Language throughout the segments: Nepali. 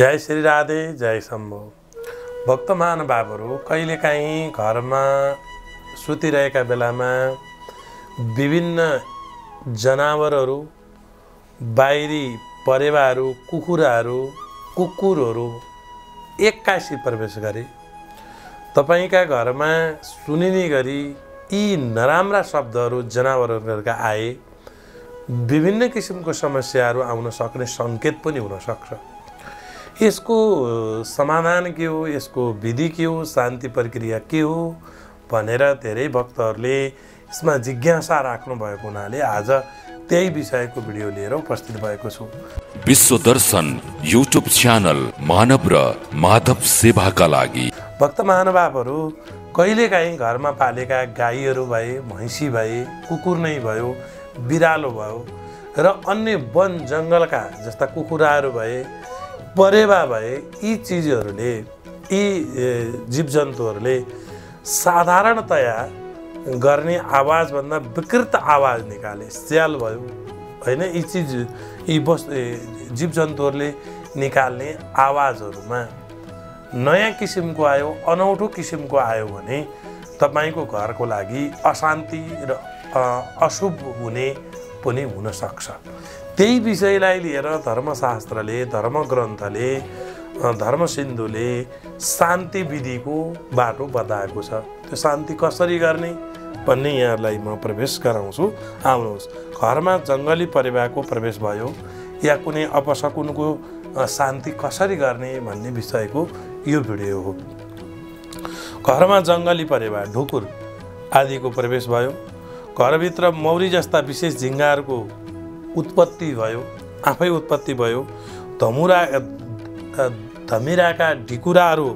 जय श्री राधे जय शम्भो। भक्त महानुभावहरू कहिलेकाहीँ घरमा सुतिरहेका बेलामा विभिन्न जनावरहरू, बाहिरी परेवाहरू, कुकुरहरू एक्कासी प्रवेश गरे तपाईका घरमा सुनिने गरी यी नराम्रा शब्दहरू जनावरहरूका आए विभिन्न किसिमको समस्याहरू आउन सक्ने सङ्केत पनि हुन सक्छ। यसको समाधान के हो, यसको विधि के हो, शान्ति प्रक्रिया के हो भनेर धेरै भक्तहरूले यसमा जिज्ञासा राख्नु भएको हुनाले आज त्यही विषयको भिडियो लिएर उपस्थित भएको छु। विश्व दर्शन युट्युब च्यानल मानव र माधव सेवाका लागि भक्त महानुभावहरू कहिलेकाहीँ घरमा पालेका गाईहरू भए, भैँसी भए, कुकुर नै भयो, बिरालो भयो र अन्य वन जङ्गलका जस्ता कुखुराहरू भए, परेवा भए, यी चिजहरूले, यी जीवजन्तुहरूले साधारणतया गर्ने आवाजभन्दा विकृत आवाज निकाले। स्याल भयो हैन, यी जीवजन्तुहरूले निकाल्ने आवाजहरूमा नयाँ किसिमको आयो, अनौठो किसिमको आयो भने तपाईको घरको लागि अशान्ति र अशुभ हुने पनि हुन सक्छ। त्यही विषयलाई लिएर धर्मशास्त्रले, धर्मग्रन्थले, धर्मसिन्धुले शान्ति विधिको बाटो बताएको छ। त्यो शान्ति कसरी गर्ने भन्ने यहाँलाई म प्रवेश गराउँछु। आउनुहोस्। घरमा जङ्गली परेवाको प्रवेश भयो या कुनै अपशकुनको शान्ति कसरी गर्ने भन्ने विषयको यो भिडियो हो। घरमा जङ्गली परेवा, ढुकुर आदिको प्रवेश भयो, घरभित्र मौरी जस्ता विशेष झिङ्गाहरूको उत्पत्ति भयो, आफै उत्पत्ति भयो, धमिराका ढिकुराहरू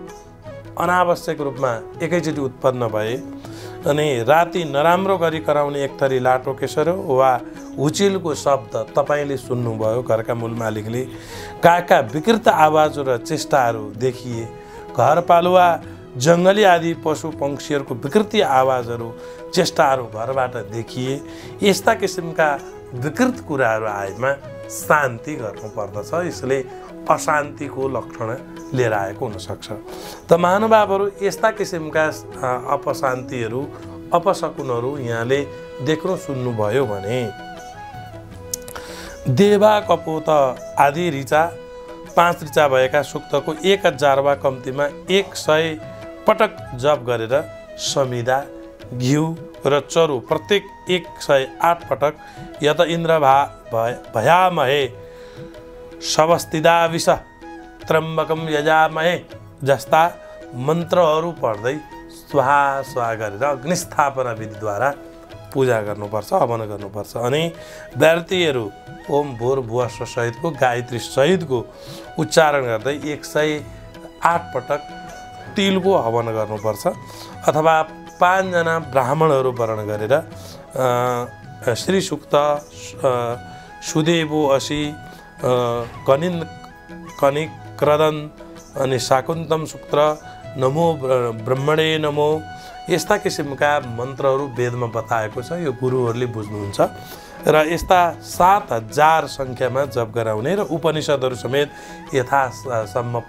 अनावश्यक रूपमा एकैचोटि उत्पन्न भए अनि राति नराम्रो गरी कराउने एक थरी लाटो केसरो वा हुचिलको शब्द तपाईले सुन्नुभयो। घरका मूल मालिकले काका विकृत आवाज र चेष्टाहरू देखिए, घरपालुवा जङ्गली आदि पशु पंक्षीहरूको विकृति आवाजहरू, चेष्टाहरू घरबाट देखिए। यस्ता किसिमका विकृत कुराहरू आएमा शान्ति गर्नु पर्दछ। यसले अशान्तिको लक्षण लिएर आएको हुनसक्छ। त महानुभावहरू यस्ता किसिमका अपशान्तिहरू, अपशकुनहरू यहाँले देख्नु सुन्नुभयो भने देवा, कपोत आदि ऋचा, 5 ऋचा भएका सूक्तको 1000 वा कम्तीमा 100 पटक जप गरेर समिधा, घिउ र चरु प्रत्येक 108 पटक यत इन्द्र भयामहे शवस्तिदा विष त्र्यम्बकम यजामहे जस्ता मन्त्रहरू पढ्दै स्वाहा स्वाहा गरेर अग्निस्थापना विधिद्वारा पूजा गर्नुपर्छ, हवन गर्नुपर्छ। अनि व्यार्थीहरू ओम भूर्भुवः स्वः सहितको गायत्री सहितको उच्चारण गर्दै 108 पटक तिलको हवन गर्नुपर्छ। अथवा 5 जना ब्राह्मणहरू वर्ण गरेर श्री सूक्त, सुदेवो असी, कनिक क्रदन अनि शाकुन्तम सूत्र, नमो ब्रह्मणे नमो, यस्ता किसिमका मन्त्रहरू वेदमा बताएको छ। यो गुरुहरूले बुझ्नुहुन्छ र यस्ता 7000 सङ्ख्यामा जप गराउने र उपनिषदहरू समेत यथासम्म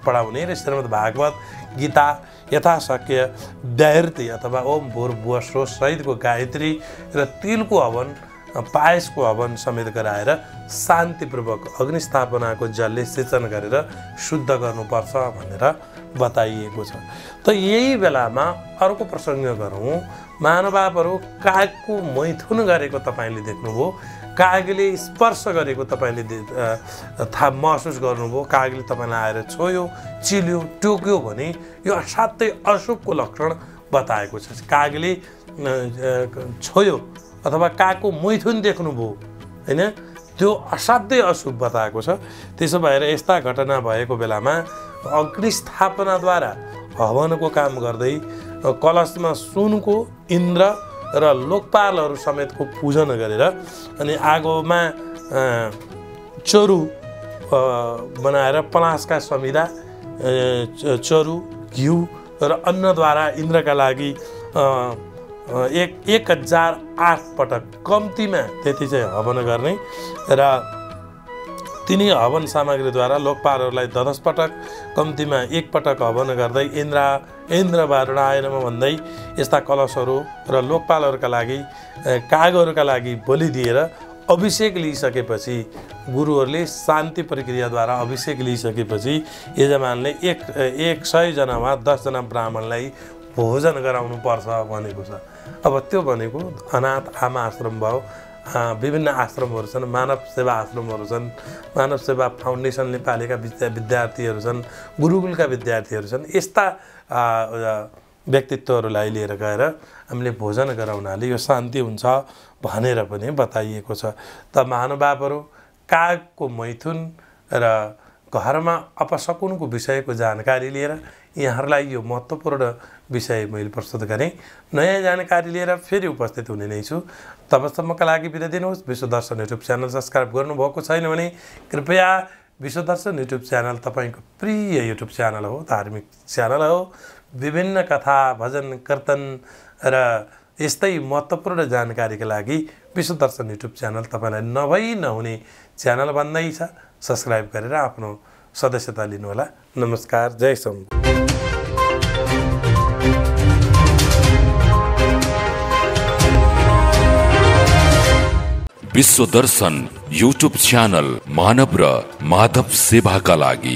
पढाउने र श्रीमद् भागवत गीता यथाशक्य व्याहृति अथवा ओम भूर्भुवः स्वः सहितको गायत्री र तिलको हवन, पायसको हवन समेत गराएर शान्तिपूर्वक अग्निस्थापनाको जलले सिंचन गरेर शुद्ध गर्नुपर्छ भनेर बताइएको छ। त यही बेलामा अर्को प्रसङ्ग गरौँ। महानुभावहरू कागको मैथुन गरेको तपाईँले देख्नुभयो, कागले स्पर्श गरेको तपाईँले थाहा महसुस गर्नुभयो, कागले तपाईँलाई आएर छोयो, चिल्यो, टोक्यो भने यो असाध्यै अशुभको लक्षण बताएको छ। कागले छोयो अथवा कागको मैथुन देख्नुभयो हैन, त्यो असाध्यै अशुभ बताएको छ। त्यसो भएर यस्ता घटना भएको बेलामा अग्निस्थापनाद्वारा हवनको काम गर्दै कलशमा सुनको, इन्द्र र लोकपालहरू समेतको पूजन गरेर अनि आगोमा चरु बनाएर पलासका समिधा, चरु, घिउ र अन्नद्वारा इन्द्रका लागि 1008 पटक कम्तीमा त्यति चाहिँ हवन गर्ने र तिनी हवन सामग्रीद्वारा लोकपालहरूलाई 10 पटक कम्तीमा 1 पटक हवन गर्दै इन्द्र वारुणाय नमः भन्दै यस्ता कलशहरू र लोकपालहरूका लागि कागहरूका लागि बलि दिएर अभिषेक लिइसकेपछि गुरुहरूले शान्ति प्रक्रियाद्वारा अभिषेक लिइसकेपछि यजमानले 100 जनामा 10 जना ब्राह्मणलाई भोजन गराउनु पर्छ भनेको छ। अब त्यो भनेको अनाथ आमा आश्रम भयो, विभिन्न आश्रमहरू छन्, मानव सेवा आश्रमहरू छन्, मानव सेवा फाउन्डेसनले पालेका विद्यार्थीहरू छन्, गुरुकुलका विद्यार्थीहरू छन्। यस्ता व्यक्तित्वहरूलाई लिएर गएर हामीले भोजन गराउनाले यो शान्ति हुन्छ भनेर पनि बताइएको छ। त महानुभावहरू, कागको मैथुन र घरमा अपशकुनको विषयको जानकारी लिएर यहाँहरूलाई यो महत्त्वपूर्ण विषय मैले प्रस्तुत गरेँ। नयाँ जानकारी लिएर फेरि उपस्थित हुने नै छु। तबसम्मका लागि बिदा दिनुहोस्। विश्वदर्शन युट्युब च्यानल सब्सक्राइब गर्नुभएको छैन भने कृपया विश्वदर्शन युट्युब च्यानल तपाईँको प्रिय युट्युब च्यानल हो, धार्मिक च्यानल हो। विभिन्न कथा, भजन, कीर्तन र यस्तै महत्त्वपूर्ण जानकारीका लागि विश्वदर्शन युट्युब च्यानल तपाईँलाई नहुने च्यानल भन्दै छ। सब्सक्राइब गरेर आफ्नो सदस्यता लिनुहोला। नमस्कार, जय शम्भु। विश्वदर्शन युट्युब च्यानल मानव र माधव सेवाका लागि।